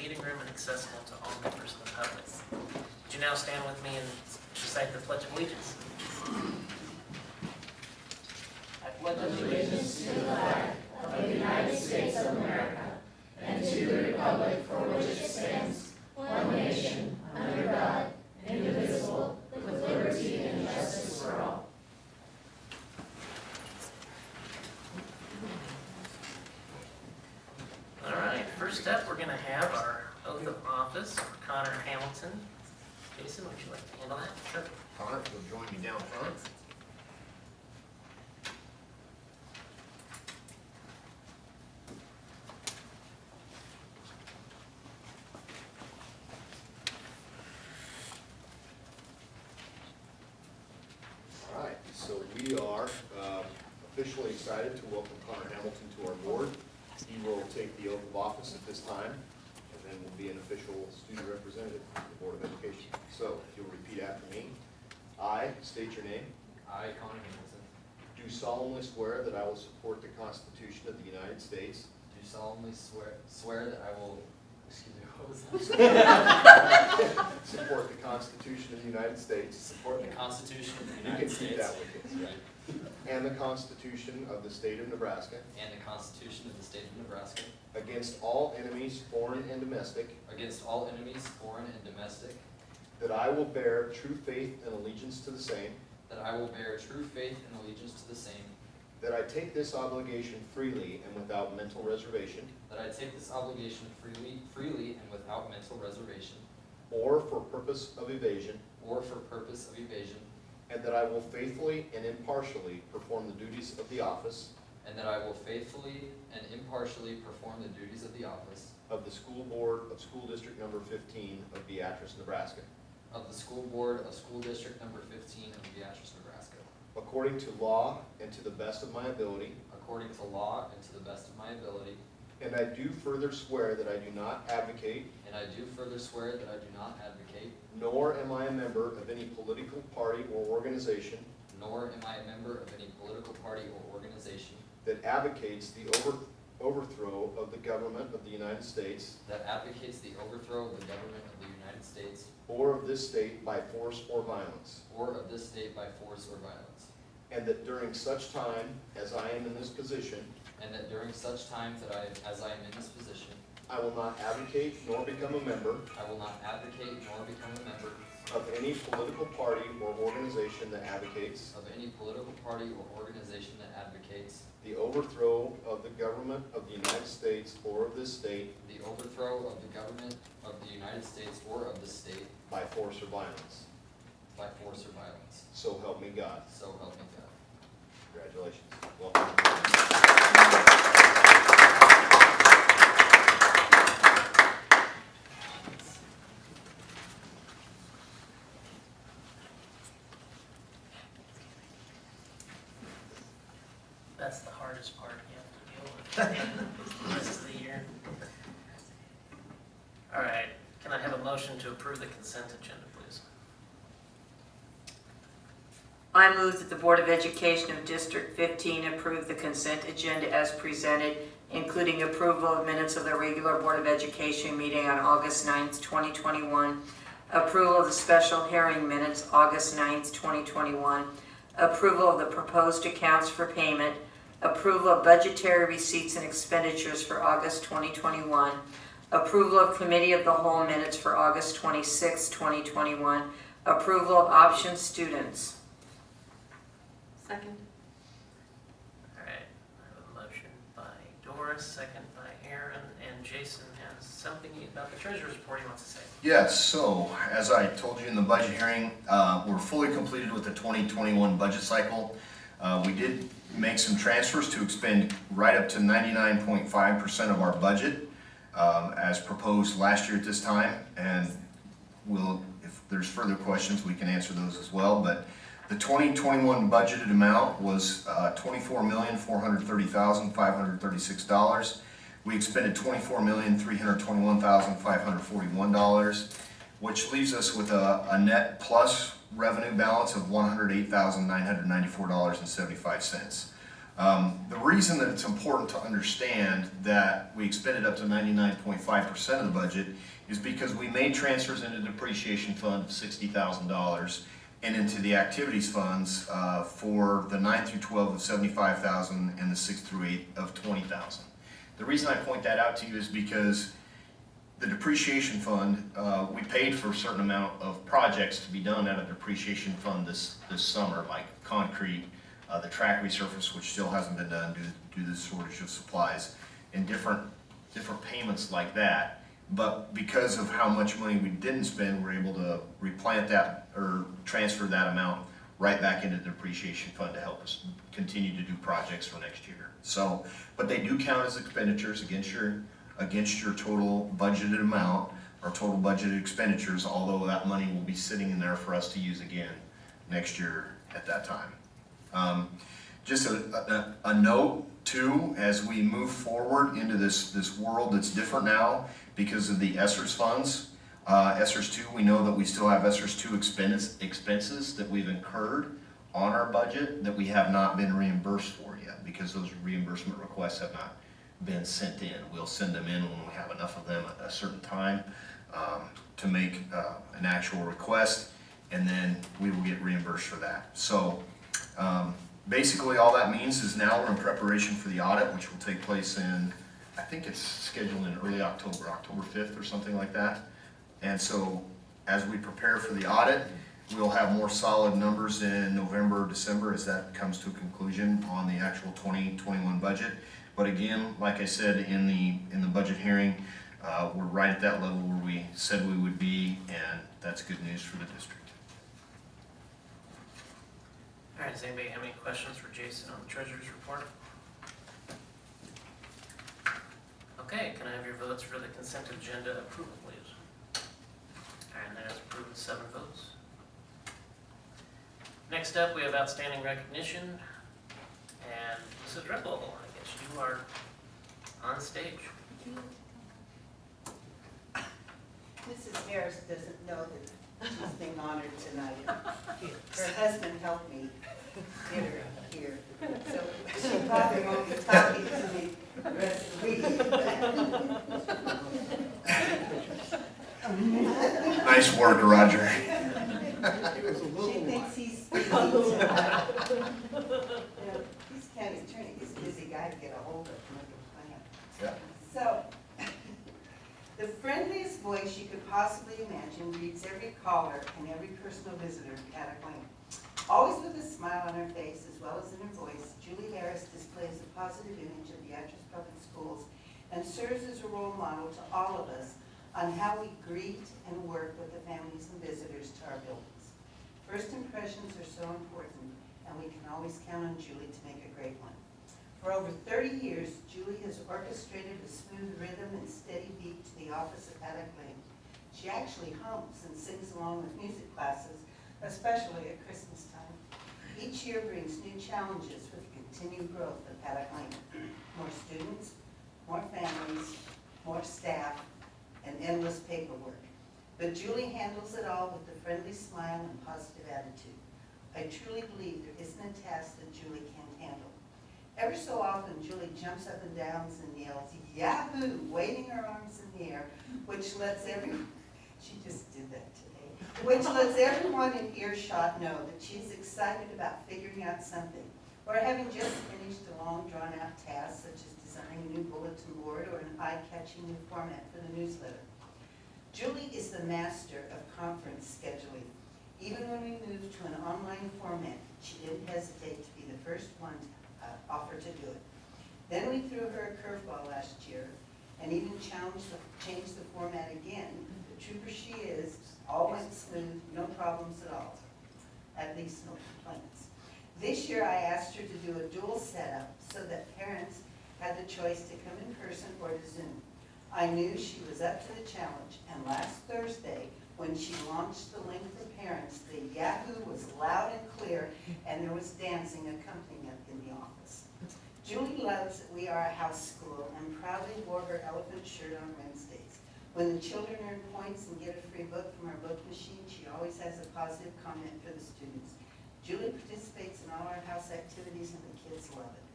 meeting room and accessible to all members of the public. Would you now stand with me and recite the Pledge of Allegiance? I pledge allegiance to the flag of the United States of America and to the republic for which it stands, one nation, under God, indivisible, with liberty and justice for all. All right, first up, we're going to have our oath of office for Connor Hamilton. Jason, would you like to handle that? Sure. Connor, you'll join me down front. All right, so we are officially excited to welcome Connor Hamilton to our board. He will take the oath of office at this time, and then will be an official student representative of the Board of Education. So, if you'll repeat after me. I state your name. I, Connor Hamilton, Do solemnly swear that I will support the Constitution of the United States. do solemnly swear that I will, excuse me, what was that? Support the Constitution of the United States. Support the Constitution of the You can United keep States that with you. And the Constitution of the State of Nebraska. and the Constitution of the State of Nebraska Against all enemies, foreign and domestic. against all enemies, foreign and domestic, That I will bear true faith and allegiance to the same. that I will bear true faith and allegiance to the same, That I take this obligation freely and without mental reservation. that I take this obligation freely and without mental reservation Or for purpose of evasion. or for purpose of evasion, And that I will faithfully and impartially perform the duties of the office and that I will faithfully and impartially perform the duties of the office of the School Board of School District Number 15 of Beatrice, Nebraska, of the School Board of School District Number 15 of Beatrice, Nebraska, according to law and to the best of my ability. according to law and to the best of my ability. And I do further swear that I do not advocate, And I do further swear that I do not advocate, nor am I a member of any political party or organization nor am I a member of any political party or organization that advocates the overthrow of the government of the United States that advocates the overthrow of the government of the United States or of this state by force or violence. or of this state by force or violence. And that during such time as I am in this position, And that during such times as I am in this position, I will not advocate nor become a member I will not advocate nor become a member of any political party or organization that advocates of any political party or organization that advocates the overthrow of the government of the United States or of this state the overthrow of the government of the United States or of this state by force or violence. by force or violence. So help me God. So help me God. Congratulations. Welcome. That's the hardest part you have to deal with the rest of the year. All right, can I have a motion to approve the consent agenda, please? I move that the Board of Education of District 15 approve the consent agenda as presented, including approval of minutes of the regular Board of Education meeting on August 9th, 2021, approval of the special hearing minutes August 9th, 2021, approval of the proposed accounts for payment, approval of budgetary receipts and expenditures for August 2021, approval of Committee of the Whole minutes for August 26, 2021, approval of option students. Second. All right, I have a motion by Doris, second by Aaron, and Jason has something about the treasurer's report he wants to say. Yes, so as I told you in the budget hearing, we're fully completed with the 2021 budget cycle. We did make some transfers to expend right up to 99.5% of our budget as proposed last year at this time, and if there's further questions, we can answer those as well. But the 2021 budgeted amount was $24,430,536. We expended $24,321,541, which leaves us with a net plus revenue balance of $108,994.75. The reason that it's important to understand that we expended up to 99.5% of the budget is because we made transfers into the depreciation fund of $60,000 and into the activities funds for the 9 through 12 of $75,000 and the 6 through 8 of $20,000. The reason I point that out to you is because the depreciation fund, we paid for a certain amount of projects to be done out of the depreciation fund this summer, like concrete, the track resurface, which still hasn't been done due to the shortage of supplies, and different payments like that. But because of how much money we didn't spend, we're able to replant that or transfer that amount right back into the depreciation fund to help us continue to do projects for next year. So, but they do count as expenditures against your total budgeted amount or total budgeted expenditures, although that money will be sitting in there for us to use again next year at that time. Just a note too, as we move forward into this world that's different now because of the ESSERS funds. ESSERS 2, we know that we still have ESSERS 2 expenses that we've incurred on our budget that we have not been reimbursed for yet because those reimbursement requests have not been sent in. We'll send them in when we have enough of them at a certain time to make an actual request, and then we will get reimbursed for that. So basically all that means is now we're in preparation for the audit, which will take place in, I think it's scheduled in early October, October 5th or something like that. And so as we prepare for the audit, we'll have more solid numbers in November or December as that comes to a conclusion on the actual 2021 budget. But again, like I said in the budget hearing, we're right at that level where we said we would be, and that's good news for the district. All right, does anybody have any questions for Jason on the treasurer's report? Okay, can I have your votes for the consent agenda approval, please? All right, and that is approved with 7 votes. Next up, we have outstanding recognition, and Mrs. Rebel, I guess you are on stage. Mrs. Harris doesn't know that she's being honored tonight. Her husband helped me get her here, so she probably won't be talking to me the rest of the week. Nice work, Roger. She thinks he's busy. You know, he's county attorney, he's a busy guy to get a hold of to make a plan. Yeah. So, the friendliest voice you could possibly imagine reads every caller and every personal visitor at a glance. Always with a smile on her face as well as in her voice, Julie Harris displays a positive image of Beatrice Public Schools and serves as a role model to all of us on how we greet and work with the families and visitors to our buildings. First impressions are so important, and we can always count on Julie to make a great one. For over 30 years, Julie has orchestrated a smooth rhythm and steady beat to the office of Paddock Lane. She actually hums and sings along with music classes, especially at Christmas time. Each year brings new challenges with the continued growth of Paddock Lane. More students, more families, more staff, and endless paperwork. But Julie handles it all with a friendly smile and positive attitude. I truly believe there isn't a task that Julie can't handle. Every so often, Julie jumps up and down and yells, "Yahoo!" waving her arms in the air, which lets everyone, she just did that today, which lets everyone in earshot know that she's excited about figuring out something, or having just finished a long drawn-out task, such as designing a new bulletin board or an eye-catching new format for the newsletter. Julie is the master of conference scheduling. Even when we moved to an online format, she didn't hesitate to be the first one to offer to do it. Then we threw her a curveball last year and even changed the format again. The trooper she is, all went smooth, no problems at all. At least no complaints. This year I asked her to do a dual setup so that parents had the choice to come in person or to Zoom. I knew she was up to the challenge, and last Thursday, when she launched the link for parents, the Yahoo was loud and clear, and there was dancing accompaniment in the office. Julie loves that we are a house school and proudly wore her elephant shirt on Wednesdays. When the children earn points and get a free book from our book machine, she always has a positive comment for the students. Julie participates in all our house activities, and the kids love it.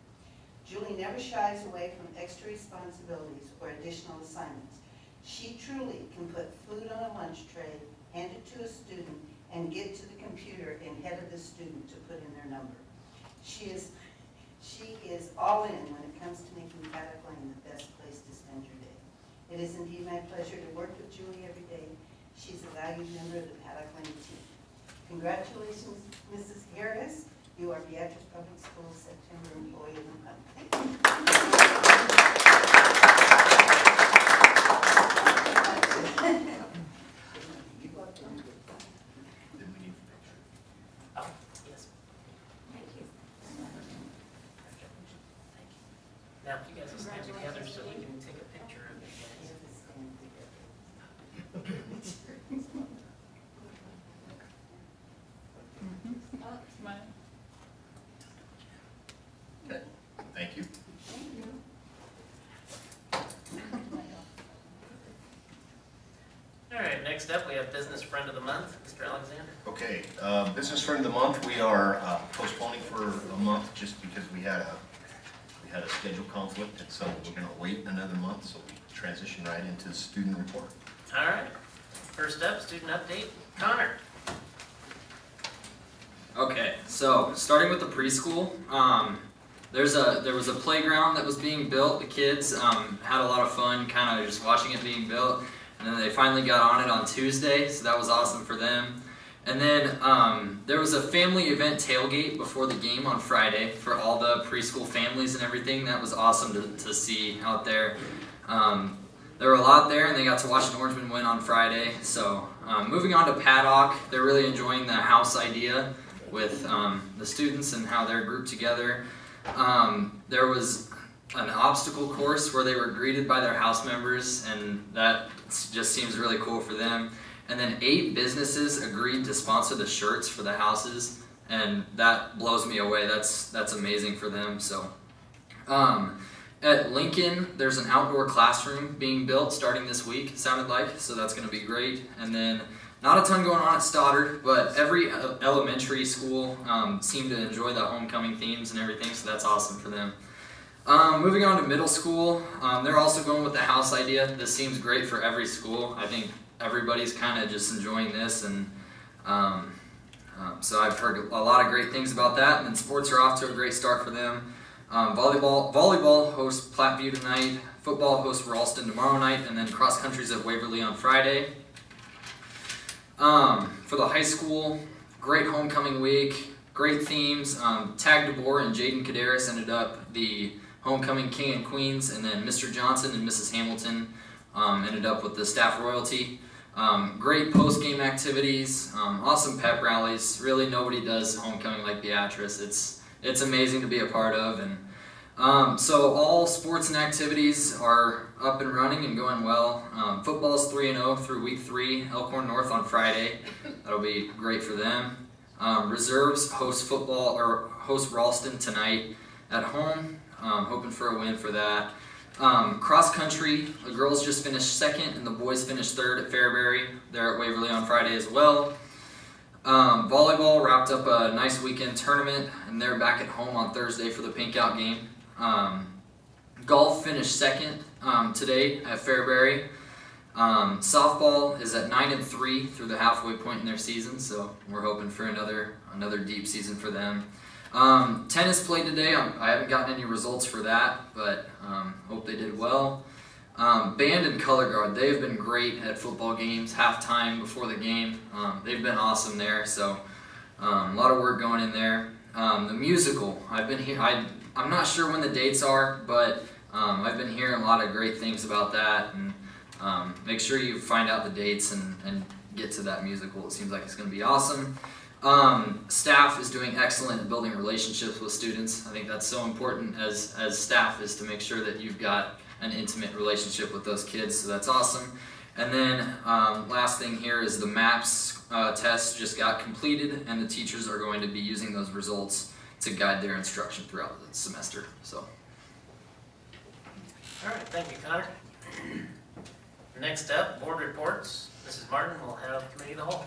Julie never shies away from extra responsibilities or additional assignments. She truly can put food on a lunch tray, hand it to a student, and get to the computer ahead of the student to put in their number. She is all in when it comes to making Paddock Lane the best place to spend your day. It is indeed my pleasure to work with Julie every day. She's a valued member of the Paddock Lane team. Congratulations, Mrs. Harris. You are Beatrice Public Schools September Employee of the Month. Thank Then we need a picture. Oh, yes. Thank you. Thank you. Now, you guys will stand together so we can take a picture of you guys. Okay, thank you. All right, next up, we have Business Friend of the Month, Mr. Alexander. Okay, Business Friend of the Month, we are postponing for a month just because we had a schedule conflict, and so we're gonna wait another month, so we transition right into the student report. All right, first up, student update, Connor. Okay, so starting with the preschool, there was a playground that was being built. The kids had a lot of fun, kind of just watching it being built, and then they finally got on it on Tuesday, so that was awesome for them. And then there was a family event tailgate before the game on Friday for all the preschool families and everything. That was awesome to see out there. There were a lot there, and they got to watch an Orangeman win on Friday. So moving on to Paddock, they're really enjoying the house idea with the students and how they're grouped together. There was an obstacle course where they were greeted by their house members, and that just seems really cool for them. And then 8 businesses agreed to sponsor the shirts for the houses, and that blows me away. That's amazing for them. So at Lincoln, there's an outdoor classroom being built starting this week, it sounded like, so that's going to be great. And then not a ton going on at Stoddard, but every elementary school seemed to enjoy the homecoming themes and everything, so that's awesome for them. Moving on to middle school, they're also going with the house idea. This seems great for every school. I think everybody's kind of just enjoying this, and so I've heard a lot of great things about that. And then sports are off to a great start for them. Volleyball hosts Platteview tonight. Football hosts Ralston tomorrow night, and then cross country's at Waverly on Friday. For the high school, great homecoming week, great themes. Tag DeBoer and Jaden Kaderis ended up the homecoming king and queens, and then Mr. Johnson and Mrs. Hamilton ended up with the staff royalty. Great post-game activities, awesome pep rallies. Really, nobody does homecoming like Beatrice. It's amazing to be a part of, and so all sports and activities are up and running and going well. Football's 3-0 through week 3. Elkhorn North on Friday. That'll be great for them. Reserves host Ralston tonight at home. Hoping for a win for that. Cross country, the girls just finished second and the boys finished third at Fairbury. They're at Waverly on Friday as well. Volleyball wrapped up a nice weekend tournament, and they're back at home on Thursday for the Pink Out game. Golf finished second today at Fairbury. Softball is at 9-3 through the halfway point in their season, so we're hoping for another deep season for them. Tennis played today. I haven't gotten any results for that, but hope they did well. Band and color guard, they've been great at football games, halftime, before the game. They've been awesome there, so a lot of work going in there. The musical, I've been here. I'm not sure when the dates are, but I've been hearing a lot of great things about that, and make sure you find out the dates and get to that musical. It seems like it's going to be awesome. Staff is doing excellent at building relationships with students. I think that's so important as staff, is to make sure that you've got an intimate relationship with those kids, so that's awesome. And then last thing here is the MAPS test just got completed, and the teachers are going to be using those results to guide their instruction throughout the semester. So. All right, thank you, Connor. Next up, board reports. Mrs. Martin will have committee of the whole.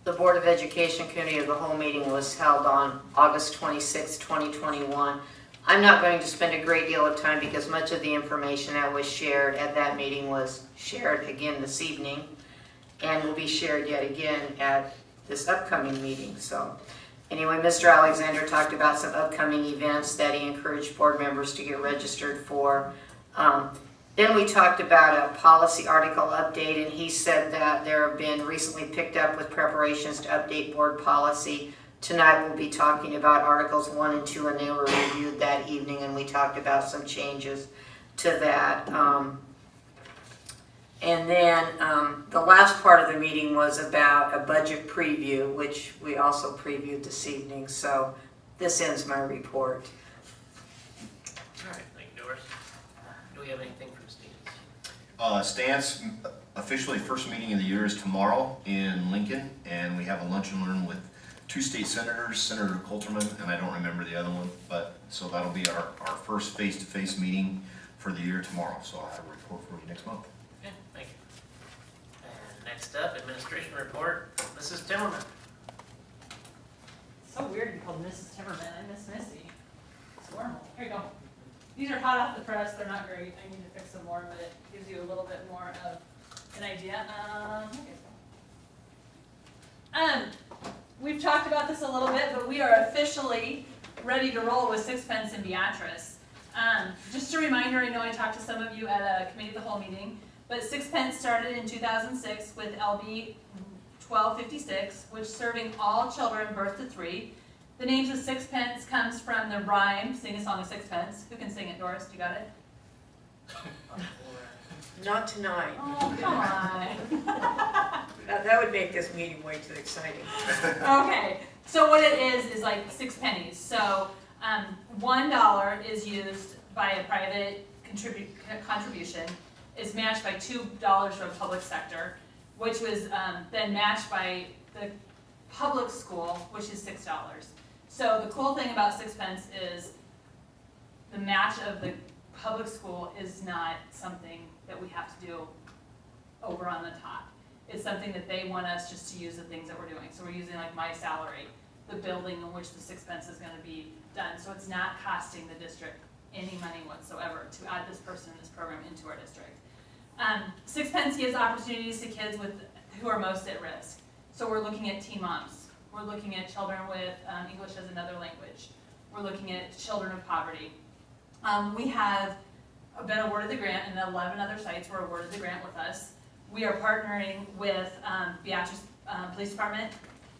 The Board of Education Committee of the Whole meeting was held on August 26, 2021. I'm not going to spend a great deal of time because much of the information that was shared at that meeting was shared again this evening and will be shared yet again at this upcoming meeting. So anyway, Mr. Alexander talked about some upcoming events that he encouraged board members to get registered for. Then we talked about a policy article update, and he said that there have been recently picked up with preparations to update board policy. Tonight we'll be talking about Articles 1 and 2, and they were reviewed that evening, and we talked about some changes to that. And then the last part of the meeting was about a budget preview, which we also previewed this evening. So this ends my report. All right, thank you, Doris. Do we have anything from Stevens? Stance, officially first meeting of the year is tomorrow in Lincoln, and we have a lunch and learn with 2 state senators, Senator Coulterman, and I don't remember the other one, but so that'll be our first face-to-face meeting for the year tomorrow. So I'll have a report for you next month. Okay, thank you. And next up, administration report, Mrs. Timmerman. So weird to be called Mrs. Timmerman. I miss Missy. It's normal. Here you go. These are hot off the press. They're not great. I need to fix them more, but it gives you a little bit more of an idea. We've talked about this a little bit, but we are officially ready to roll with Sixpence in Beatrice. Just a reminder, I know I talked to some of you at a committee of the whole meeting, but Sixpence started in 2006 with LB 1256, which serving all children birth to 3. The names of Sixpence comes from the rhyme, Sing a Song of Sixpence. Who can sing it, Doris? You got it? Not tonight. Oh, come on. That would make this meeting way too exciting. Okay, so what it is like 6 pennies. So $1 is used by a private contribution, is matched by $2 from public sector, which was then matched by the public school, which is $6. So the cool thing about Sixpence is the match of the public school is not something that we have to do over on the top. It's something that they want us just to use the things that we're doing. So we're using like my salary, the building in which the Sixpence is going to be done. So it's not costing the district any money whatsoever to add this person in this program into our district. Sixpence gives opportunities to kids who are most at risk. So we're looking at teen moms. We're looking at children with English as another language. We're looking at children of poverty. We have been awarded the grant, and 11 other sites were awarded the grant with us. We are partnering with Beatrice Police Department,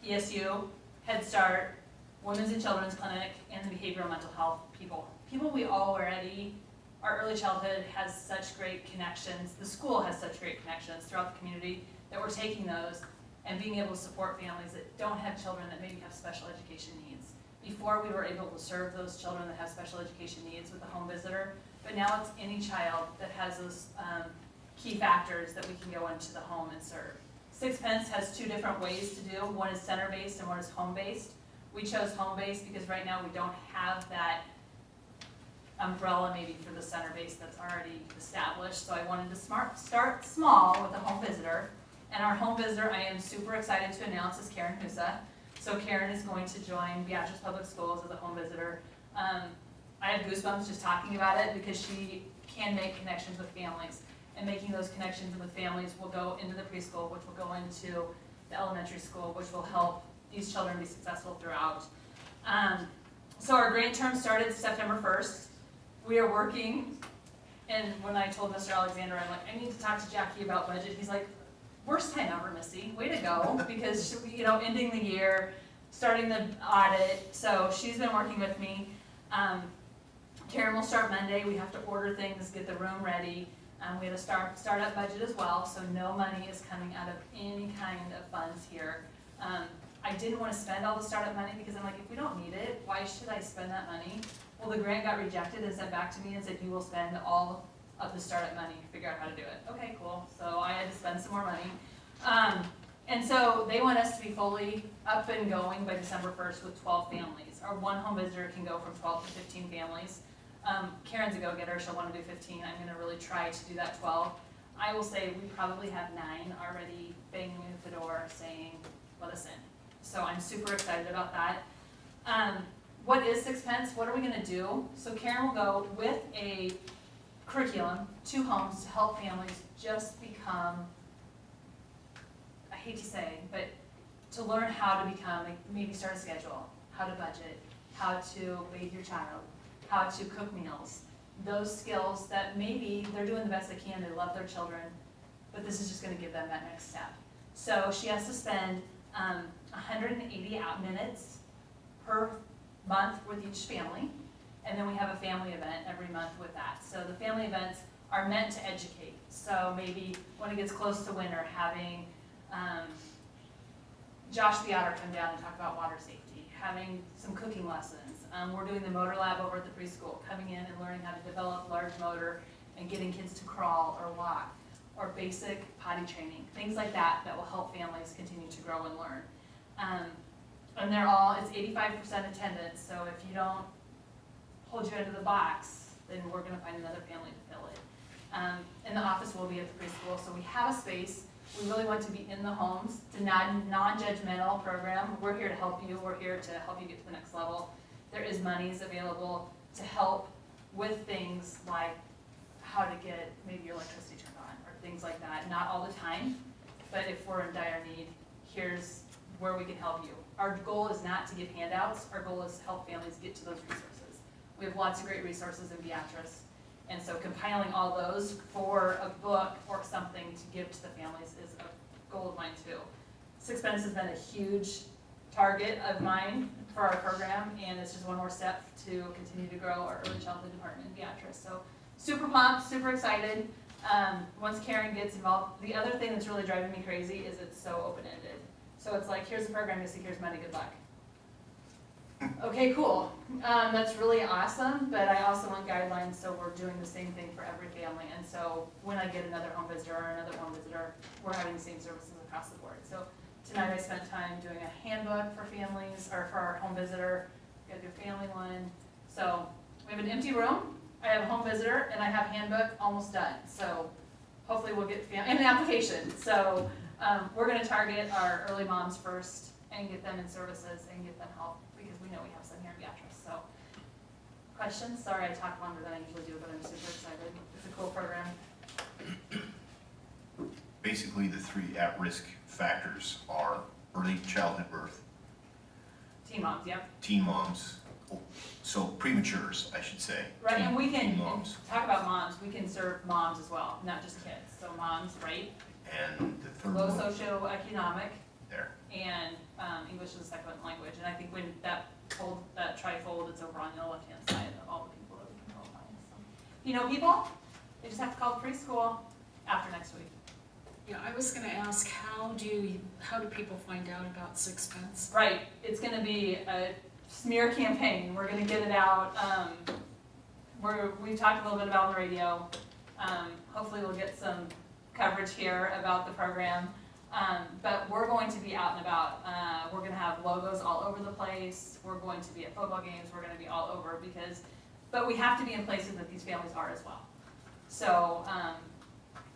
ESU, Head Start, Women's and Children's Clinic, and the behavioral mental health people. People we already, our early childhood has such great connections, the school has such great connections throughout the community that we're taking those and being able to support families that don't have children that maybe have special education needs. Before we were able to serve those children that have special education needs with a home visitor, but now it's any child that has those key factors that we can go into the home and serve. Sixpence has 2 different ways to do. One is center-based and one is home-based. We chose home-based because right now we don't have that umbrella maybe for the center-based that's already established. So I wanted to start small with a home visitor. And our home visitor, I am super excited to announce, is Karen Husa. So Karen is going to join Beatrice Public Schools as a home visitor. I have goosebumps just talking about it because she can make connections with families. And making those connections with families will go into the preschool, which will go into the elementary school, which will help these children be successful throughout. So our grant term started September 1st. We are working, and when I told Mr. Alexander, I'm like, I need to talk to Jackie about budget. He's like, worst time ever, Missy. Way to go, because ending the year, starting the audit. So she's been working with me. Karen will start Monday. We have to order things, get the room ready. We have a startup budget as well, so no money is coming out of any kind of funds here. I didn't want to spend all the startup money because I'm like, if we don't need it, why should I spend that money? Well, the grant got rejected and sent back to me and said, you will spend all of the startup money, figure out how to do it. Okay, cool. So I had to spend some more money. And so they want us to be fully up and going by December 1st with 12 families. Our one home visitor can go from 12 to 15 families. Karen's a go-getter, she'll want to do 15. I'm going to really try to do that 12. I will say we probably have 9 already banging at the door saying, let us in. So I'm super excited about that. what is sixpence? What are we gonna do? So Karen will go with a curriculum to homes to help families just become, I hate to say, but to learn how to become, like maybe start a schedule, how to budget, how to bathe your child, how to cook meals. Those skills that maybe they're doing the best they can, they love their children, but this is just gonna give them that next step. So she has to spend 180 minutes per month with each family, and then we have a family event every month with that. So the family events are meant to educate. So maybe when it gets close to winter, having Josh the Otter come down and talk about water safety, having some cooking lessons. We're doing the motor lab over at the preschool, coming in and learning how to develop large motor and getting kids to crawl or walk, or basic potty training, things like that that will help families continue to grow and learn. And they're all, it's 85% attendance, so if you don't hold you into the box, then we're gonna find another family to fill it. And the office will be at the preschool, so we have a space. We really want to be in the homes. It's a non-judgmental program. We're here to help you. We're here to help you get to the next level. There is monies available to help with things like how to get maybe your electricity turned on or things like that. Not all the time, but if we're in dire need, here's where we can help you. Our goal is not to give handouts. Our goal is to help families get to those resources. We have lots of great resources in Beatrice. And so compiling all those for a book or something to give to the families is a goal of mine too. Sixpence has been a huge target of mine for our program, and it's just one more step to continue to grow our early childhood department in Beatrice. So super pumped, super excited. Once Karen gets involved, the other thing that's really driving me crazy is it's so open-ended. So it's like, here's the program, Missy, here's money, good luck. Okay, cool. That's really awesome, but I also want guidelines, so we're doing the same thing for every family. And so when I get another home visitor or another home visitor, we're having the same services across the board. So tonight I spent time doing a handbook for families, or for our home visitor. We gotta do a family one. So we have an empty room, I have a home visitor, and I have handbook almost done. So hopefully we'll get, and an application. So we're gonna target our early moms first and get them in services and get them help, because we know we have some here in Beatrice. So, questions? Sorry I talk longer than I usually do, but I'm super excited. It's a cool program. Basically, the three at-risk factors are early childhood birth, Teen moms, yep. teen moms, so prematures, I should say. Right, and we Teen can moms. talk about moms. We can serve moms as well, not just kids. So moms, right? And the third Low one, socioeconomic, there. and English as a second language. And I think when that trifold, it's over on the left-hand side of all the people that we can profile. So, you know, people, they just have to call the preschool after next week. Yeah, I was gonna ask, how do people find out about Sixpence? Right, it's gonna be a smear campaign. We're gonna get it out. We've talked a little bit about it on the radio. Hopefully we'll get some coverage here about the program. But we're going to be out and about. We're gonna have logos all over the place. We're going to be at football games. We're gonna be all over but we have to be in places that these families are as well. So,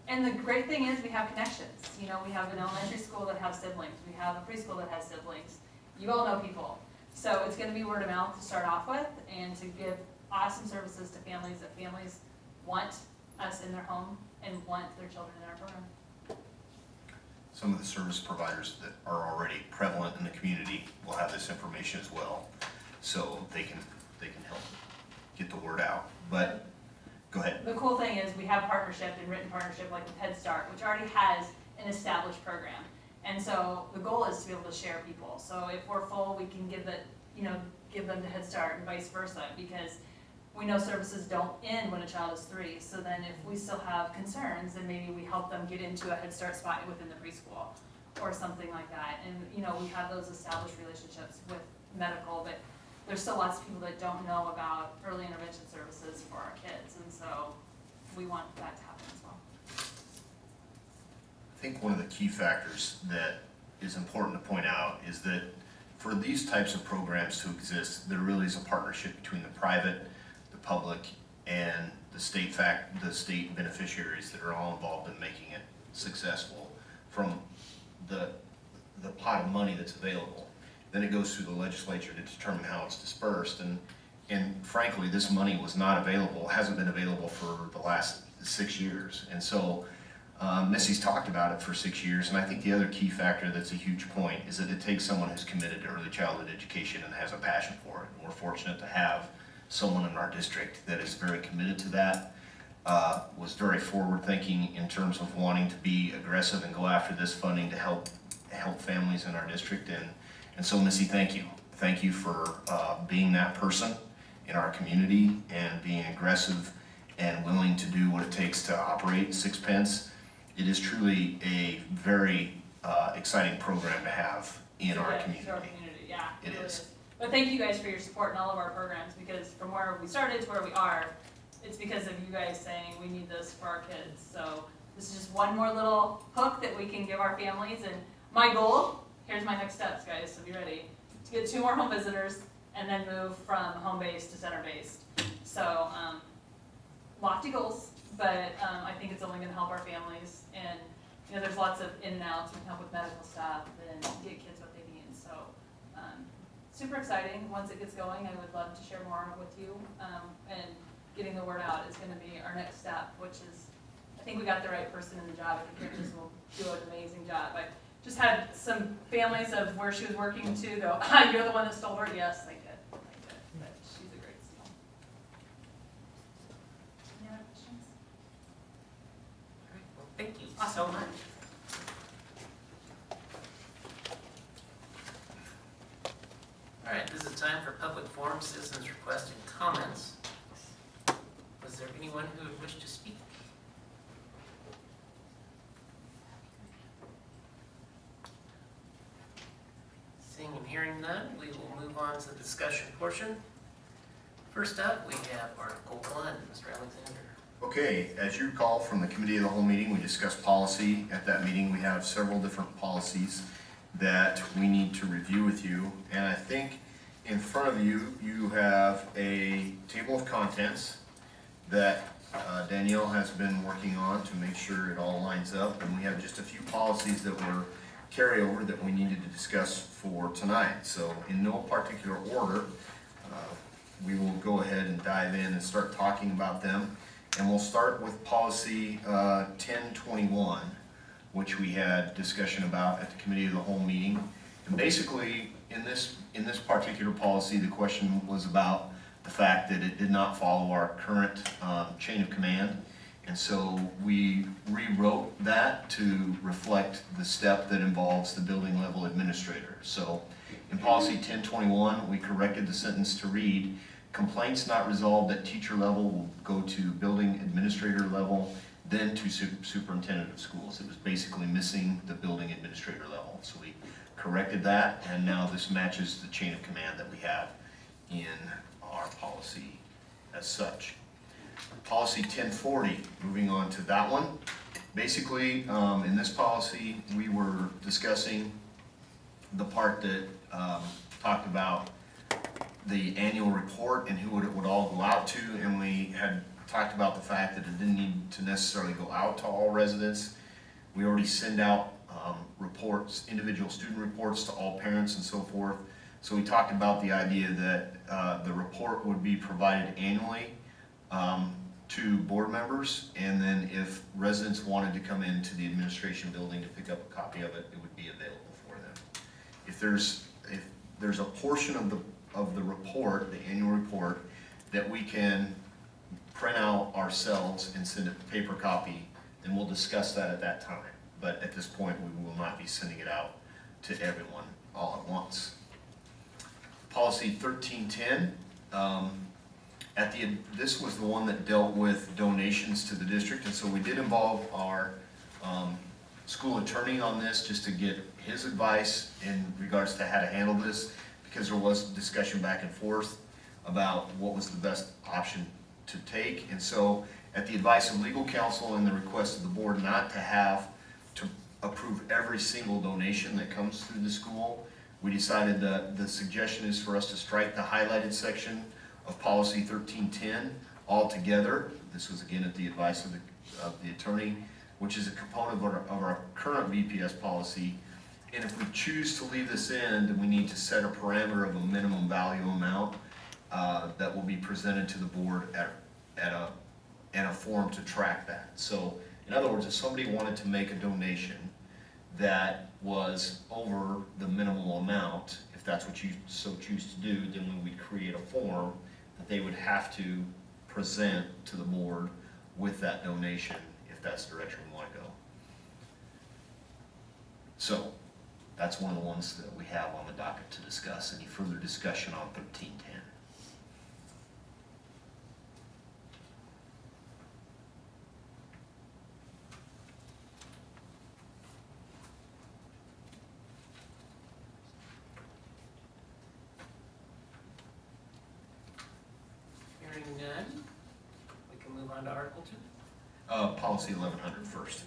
and the great thing is we have connections. You know, we have an elementary school that has siblings. We have a preschool that has siblings. You all know people. So it's gonna be word of mouth to start off with, and to give awesome services to families that families want us in their home and want their children in our program. Some of the service providers that are already prevalent in the community will have this information as well, so they can help get the word out. But, go ahead. The cool thing is we have partnership and written partnership like with Head Start, which already has an established program. And so the goal is to be able to share people. So if we're full, we can give them to Head Start and vice versa, because we know services don't end when a child is 3. So then if we still have concerns, then maybe we help them get into a Head Start spot within the preschool or something like that. And we have those established relationships with medical, but there's still lots of people that don't know about early intervention services for our kids. And so we want that to happen as well. I think one of the key factors that is important to point out is that for these types of programs to exist, there really is a partnership between the private, the public, and the state beneficiaries that are all involved in making it successful from the pot of money that's available. then it goes through the legislature to determine how it's dispersed. And frankly, this money was not available, hasn't been available for the last 6 years. And so Missy's talked about it for 6 years, and I think the other key factor that's a huge point is that it takes someone who's committed to early childhood education and has a passion for it. And we're fortunate to have someone in our district that is very committed to that, was very forward-thinking in terms of wanting to be aggressive and go after this funding to help families in our district. And so Missy, thank you. Thank you for being that person in our community and being aggressive and willing to do what it takes to operate Sixpence. It is truly a very exciting program to have in our community. Yeah, It really is. But thank you guys for your support in all of our programs, because from where we started to where we are, it's because of you guys saying we need this for our kids. So this is just one more little hook that we can give our families. And my goal, here's my next steps, guys, so be ready, to get 2 more home visitors and then move from home-based to center-based. So lofty goals, but I think it's only going to help our families. And you know, there's lots of in and outs. We can help with medical stuff and get kids what they need. So super exciting. Once it gets going, I would love to share more with you. And getting the word out is going to be our next step, which is, I think we got the right person in the job. I think Kirsten will do an amazing job. I just had some families of where she was working to go, you're the one that stole her? Yes, I did. But she's a great steal. Any other questions? All right, well, thank you so Awesome. much. All right, this is time for public forum, citizens requesting comments. Was there anyone who would wish to speak? Seeing and hearing none, we will move on to the discussion portion. First up, we have Article 1, Mr. Alexander. Okay, as you recall from the Committee of the Whole meeting, we discussed policy. At that meeting, we have several different policies that we need to review with you. And I think in front of you, you have a table of contents that Danielle has been working on to make sure it all lines up. And we have just a few policies that were carryover that we needed to discuss for tonight. So in no particular order, we will go ahead and dive in and start talking about them. And we'll start with policy 1021, which we had discussion about at the Committee of the Whole meeting. And basically, in this particular policy, the question was about the fact that it did not follow our current chain of command. And so we rewrote that to reflect the step that involves the building level administrator. So in policy 1021, we corrected the sentence to read, complaints not resolved at teacher level will go to building administrator level, then to superintendent of schools. It was basically missing the building administrator level. So we corrected that, and now this matches the chain of command that we have in our policy as such. Policy 1040, moving on to that one. Basically, in this policy, we were discussing the part that talked about the annual report and who it would all go out to, and we had talked about the fact that it didn't need to necessarily go out to all residents. We already send out reports, individual student reports to all parents and so forth. So we talked about the idea that the report would be provided annually to board members, and then if residents wanted to come into the administration building to pick up a copy of it, it would be available for them. If there's a portion of the report, the annual report, that we can print out ourselves and send a paper copy, then we'll discuss that at that time. But at this point, we will not be sending it out to everyone all at once. Policy 1310, this was the one that dealt with donations to the district, and so we did involve our school attorney on this just to get his advice in regards to how to handle this, because there was discussion back and forth about what was the best option to take. And so at the advice of legal counsel and the request of the board not to have to approve every single donation that comes through the school, we decided that the suggestion is for us to strike the highlighted section of policy 1310 altogether. This was again at the advice of the attorney, which is a component of our current VPS policy, And if we choose to leave this in, then we need to set a parameter of a minimum value amount that will be presented to the board at a form to track that. So, in other words, if somebody wanted to make a donation that was over the minimal amount, if that's what you so choose to do, then we would create a form that they would have to present to the board with that donation, if that's the direction we want to go. So, that's one of the ones that we have on the docket to discuss. Any further discussion on 1310? Hearing none, we can move on to Article 2. Policy 1100 first.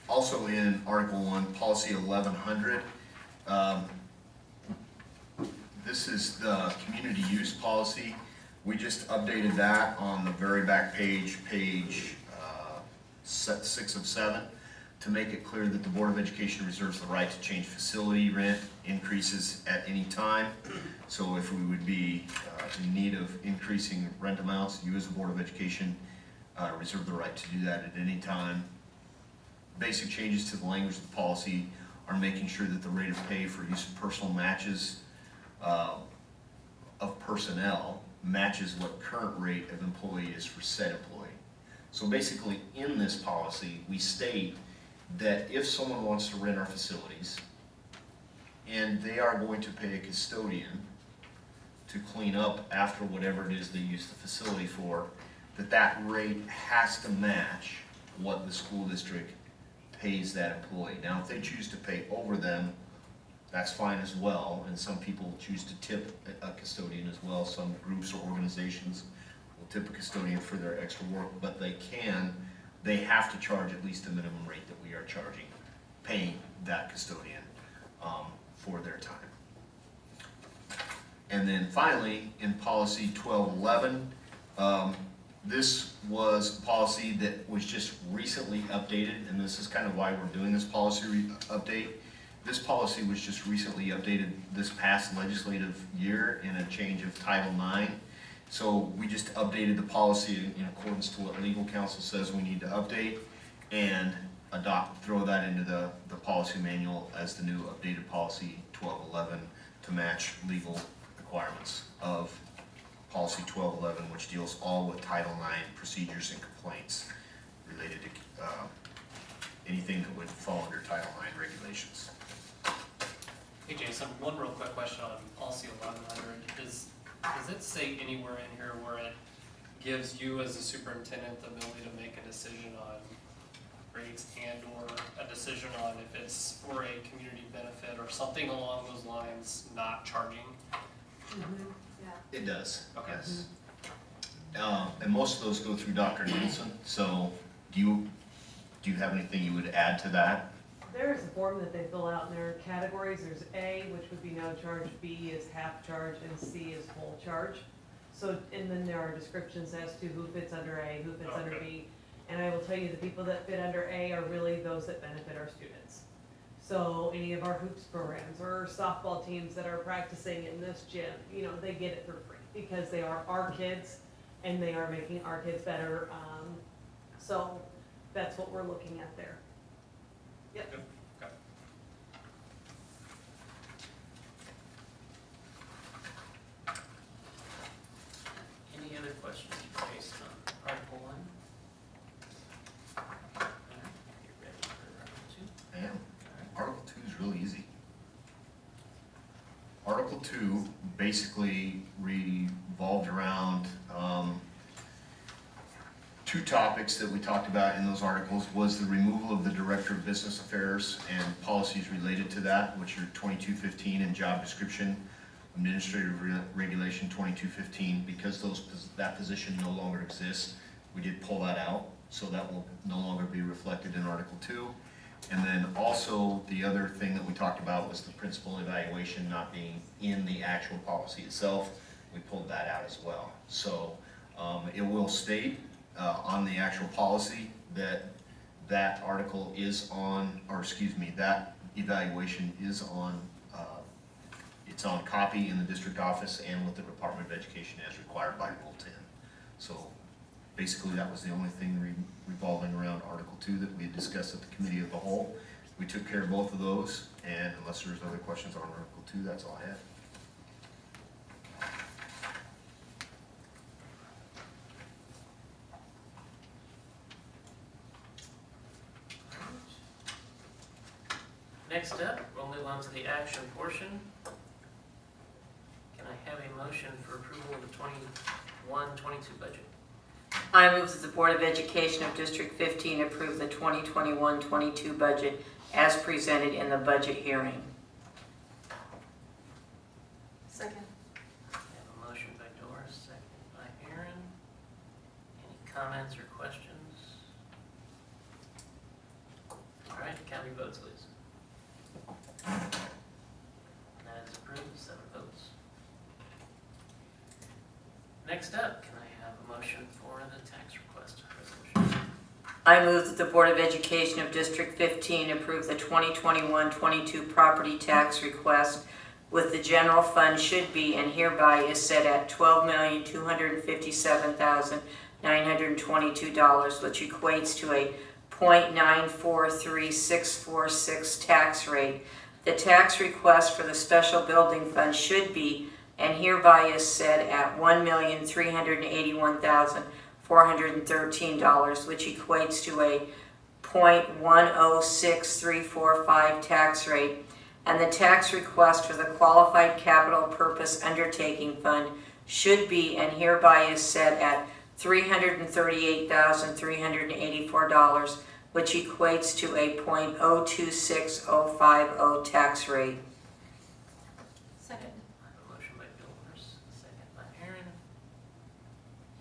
Also in Article 1, Policy 1100, this is the community use policy. We just updated that on the very back page, page 6 of 7, to make it clear that the Board of Education reserves the right to change facility rent increases at any time. So if we would be in need of increasing rent amounts, you as the Board of Education reserve the right to do that at any time. Basic changes to the language of the policy are making sure that the rate of pay for use of personal matches of personnel matches what current rate of employee is for said employee. So basically, in this policy, we state that if someone wants to rent our facilities and they are going to pay a custodian to clean up after whatever it is they use the facility for, that rate has to match what the school district pays that employee. Now, if they choose to pay over them, that's fine as well, and some people choose to tip a custodian as well. Some groups or organizations will tip a custodian for their extra work, but they have to charge at least the minimum rate that we are charging, paying that custodian for their time. And then finally, in policy 1211, this was a policy that was just recently updated, and this is kind of why we're doing this policy update. This policy was just recently updated this past legislative year in a change of Title IX. So we just updated the policy in accordance to what legal counsel says we need to update and throw that into the policy manual as the new updated policy 1211 to match legal requirements of policy 1211, which deals all with Title IX procedures and complaints related to anything that would fall under Title IX regulations. Hey Jason, one real quick question on policy 1100. Does it say anywhere in here where it gives you as a superintendent the ability to make a decision on rates and or a decision on if it's for a community benefit or something along those lines, not charging? It does, Okay. yes. And most of those go through Dr. Nielsen, so do you have anything you would add to that? There is a form that they fill out, and there are categories. There's A, which would be no charge, B is half charge, and C is full charge. So, and then there are descriptions as to who fits under A, who fits under B. And I will tell you, the people that fit under A are really those that benefit our students. So any of our hoops programs or softball teams that are practicing in this gym, you know, they get it for free because they are our kids and they are making our kids better. So that's what we're looking at there. Yep. Okay. Any other questions based on Article 1? You ready for Article 2? I am. Article 2 is really easy. Article 2 basically revolved around two topics that we talked about in those articles. Was the removal of the Director of Business Affairs and policies related to that, which are 2215 and job description, Administrative Regulation 2215. Because that position no longer exists, we did pull that out, so that will no longer be reflected in Article 2. And then also, the other thing that we talked about was the principal evaluation not being in the actual policy itself. We pulled that out as well. So it will state on the actual policy that that article is on, or excuse me, that evaluation is on, it's on copy in the district office and with the Department of Education as required by Rule 10. So basically that was the only thing revolving around Article 2 that we had discussed at the committee of the whole. We took care of both of those, and unless there's other questions on Article 2, that's all I have. Next up, we'll move on to the action portion. Can I have a motion for approval of the 21-22 budget? I move that the Board of Education of District 15 approve the 2021-22 budget as presented in the budget hearing. Second. I have a motion by Doris, second by Aaron. Any comments or questions? All right, count your votes, please. That is approved, 7 votes. Next up, can I have a motion for the tax request resolution? I move that the Board of Education of District 15 approve the 2021-22 property tax request with the general fund should be and hereby is set at $12,257,922, which equates to a 0.943646 tax rate. The tax request for the special building fund should be and hereby is set at $1,381,413, which equates to a 0.106345 tax rate. And the tax request for the qualified capital purpose undertaking fund should be and hereby is set at $338,384, which equates to a 0.026050 tax rate. Second. I have a motion by Doris, second by Aaron.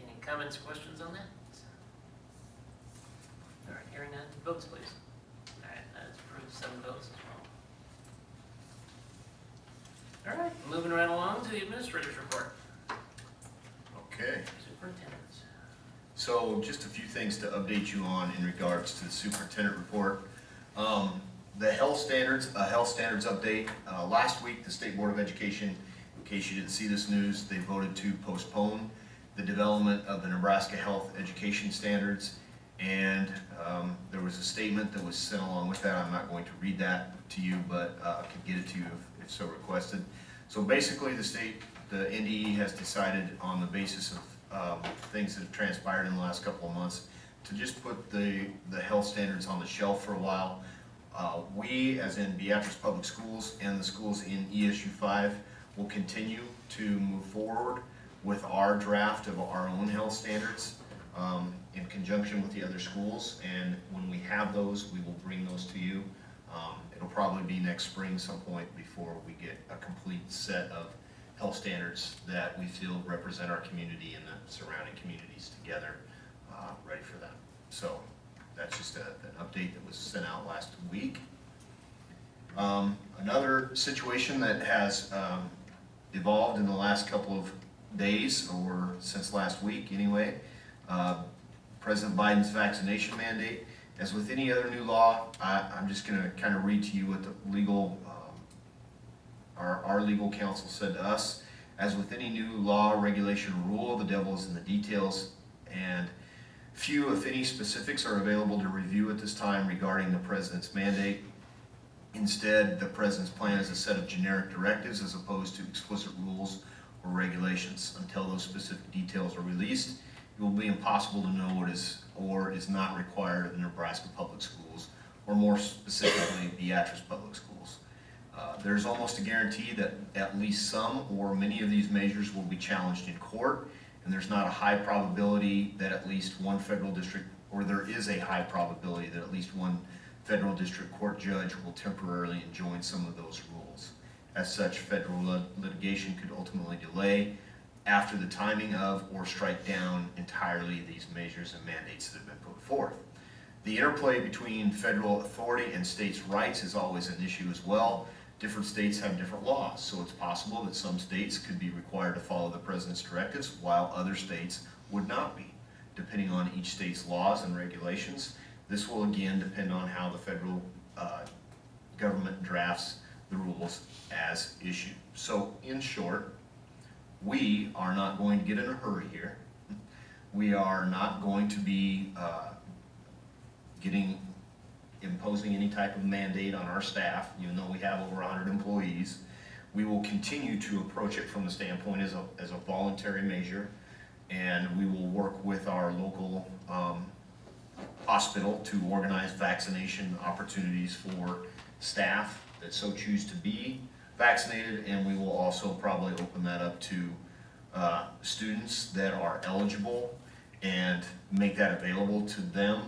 Any comments, questions on that? All right, hearing none, votes please. All right, that is approved, 7 votes as well. All right, moving right along to the administrator's report. Okay. Superintendents. So just a few things to update you on in regards to the superintendent report. The health standards update. Last week, the State Board of Education, in case you didn't see this news, they voted to postpone the development of the Nebraska Health Education Standards. And there was a statement that was sent along with that. I'm not going to read that to you, but I could get it to you if so requested. So basically, the NDE has decided on the basis of things that have transpired in the last couple of months to just put the health standards on the shelf for a while. We, as in Beatrice Public Schools and the schools in ESU 5, will continue to move forward with our draft of our own health standards in conjunction with the other schools. And when we have those, we will bring those to you. It'll probably be next spring some point before we get a complete set of health standards that we feel represent our community and the surrounding communities together, ready for that. So that's just an update that was sent out last week. Another situation that has evolved in the last couple of days, or since last week anyway, President Biden's vaccination mandate. As with any other new law, I'm just going to kind of read to you what the legal our legal counsel said to us. As with any new law, regulation, or rule, the devil is in the details, and few, if any, specifics are available to review at this time regarding the President's mandate. Instead, the President's plan is a set of generic directives as opposed to explicit rules or regulations. Until those specific details are released, it will be impossible to know what is or is not required of the Nebraska Public Schools, or more specifically, Beatrice Public Schools. There's almost a guarantee that at least some or many of these measures will be challenged in court, and there's not a high probability that at least one federal district, or there is a high probability that at least one federal district court judge will temporarily enjoin some of those rules. As such, federal litigation could ultimately delay after the timing of or strike down entirely these measures and mandates that have been put forth. The interplay between federal authority and states' rights is always an issue as well. Different states have different laws, so it's possible that some states could be required to follow the President's directives while other states would not be. Depending on each state's laws and regulations, This will again depend on how the federal government drafts the rules as issued. So in short, we are not going to get in a hurry here. We are not going to be imposing any type of mandate on our staff, even though we have over 100 employees. We will continue to approach it from the standpoint as a voluntary measure, and we will work with our local hospital to organize vaccination opportunities for staff that so choose to be vaccinated, and we will also probably open that up to students that are eligible and make that available to them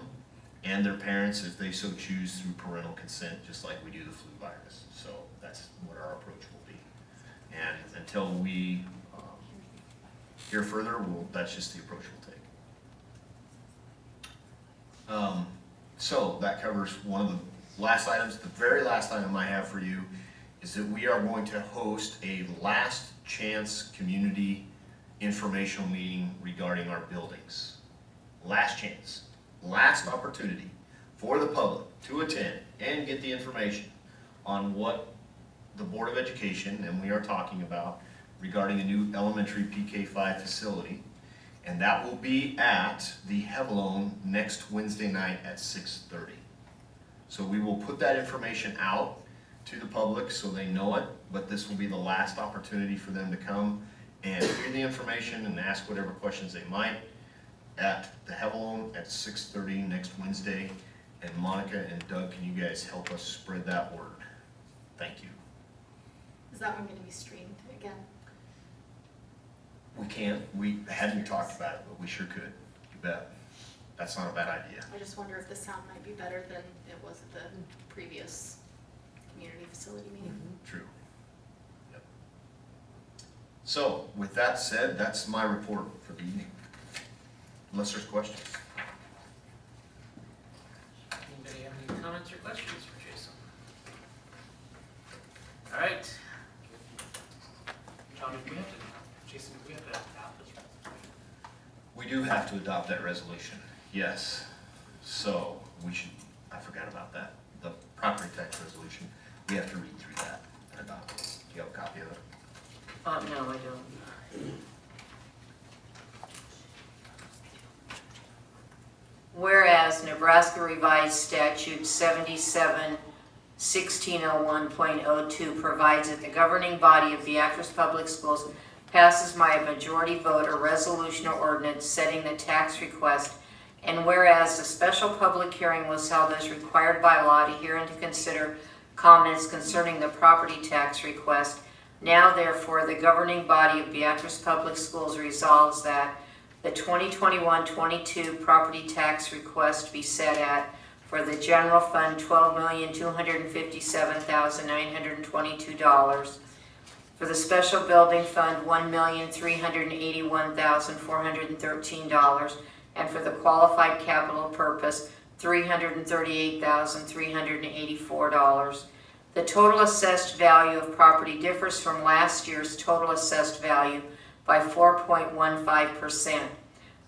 and their parents if they so choose through parental consent, just like we do the flu virus. So that's what our approach will be. And until we hear further, that's just the approach we'll take. So that covers one of the last items. The very last item I have for you is that we are going to host a last chance community informational meeting regarding our buildings. Last chance, last opportunity for the public to attend and get the information on what the Board of Education and we are talking about regarding a new elementary PK5 facility. And that will be at the Hevelone next Wednesday night at 6:30. So we will put that information out to the public so they know it, but this will be the last opportunity for them to come and hear the information and ask whatever questions they might at the Hevelone at 6:30 next Wednesday. And Monica and Doug, can you guys help us spread that word? Thank you. Is that one gonna be streamed again? We can. We hadn't talked about it, but we sure could. You bet. That's not a bad idea. I just wonder if the sound might be better than it was at the previous community facility meeting. True. Yep. So, with that said, that's my report for the evening. Unless there's questions. Anybody have any comments or questions for Jason? All right. John, do we have to adopt this resolution? We do have to adopt that resolution, yes. So, we should, I forgot about that. The property tax resolution, we have to read through that and adopt it. Do you have a copy of it? No, I don't. Whereas Nebraska Revised Statute 77-1601.02 provides that the governing body of Beatrice Public Schools passes by a majority vote a resolution or ordinance setting the tax request, and whereas a special public hearing was held as required by law to hear and to consider comments concerning the property tax request, now therefore the governing body of Beatrice Public Schools resolves that the 2021-22 property tax request be set at, for the general fund, $12,257,922. For the special building fund, $1,381,413. And for the qualified capital purpose, $338,384. The total assessed value of property differs from last year's total assessed value by 4.15%.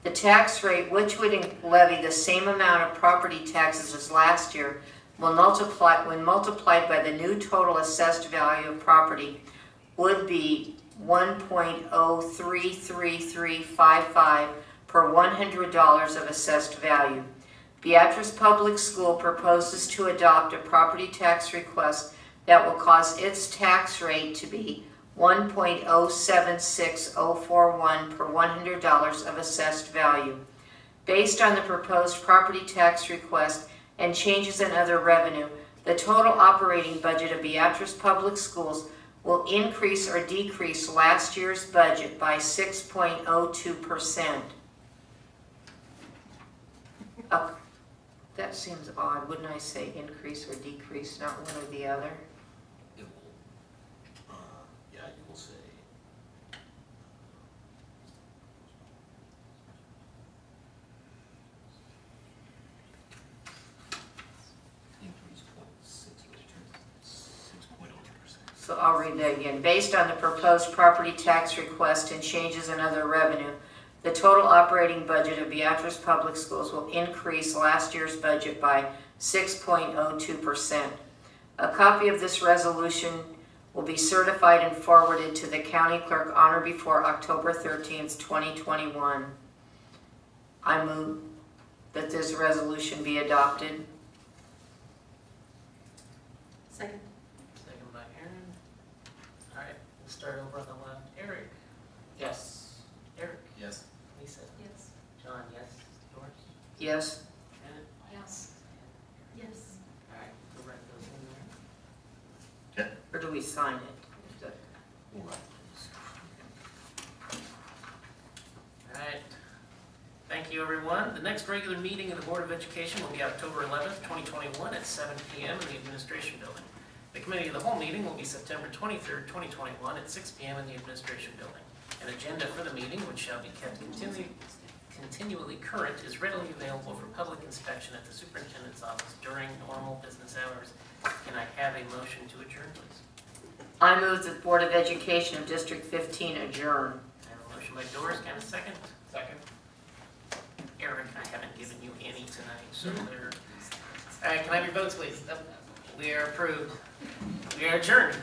The tax rate, which would levy the same amount of property taxes as last year, when multiplied by the new total assessed value of property, would be 1.033355 per $100 of assessed value. Beatrice Public School proposes to adopt a property tax request that will cause its tax rate to be 1.076041 per $100 of assessed value. Based on the proposed property tax request and changes in other revenue, the total operating budget of Beatrice Public Schools will increase or decrease last year's budget by 6.02%. That seems odd. Wouldn't I say increase or decrease, not one or the other? It will, yeah, you will say. Increase 6.02%. So I'll read that again. Based on the proposed property tax request and changes in other revenue, The total operating budget of Beatrice Public Schools will increase last year's budget by 6.02%. A copy of this resolution will be certified and forwarded to the county clerk on or before October 13th, 2021. I move that this resolution be adopted. Second. Second by Aaron. All right, we'll start over on the left. Eric? Yes. Eric? Yes. Lisa? Yes. John, yes. Doris? Yes? Janet? Yes. Yes. All right, we'll write those in there. Or do we sign it? All right. Thank you, everyone. The next regular meeting of the Board of Education will be October 11th, 2021 at 7 p.m. in the Administration Building. The Committee of the Whole meeting will be September 23rd, 2021 at 6 p.m. in the Administration Building. An agenda for the meeting, which shall be kept continually current, is readily available for public inspection at the Superintendent's office during normal business hours. Can I have a motion to adjourn, please? I move that the Board of Education of District 15 adjourn. I have a motion by Doris. Can I have a second? Second. Eric, I haven't given you any tonight, so they're... All right, can I have your votes, please? We are approved. We are adjourned.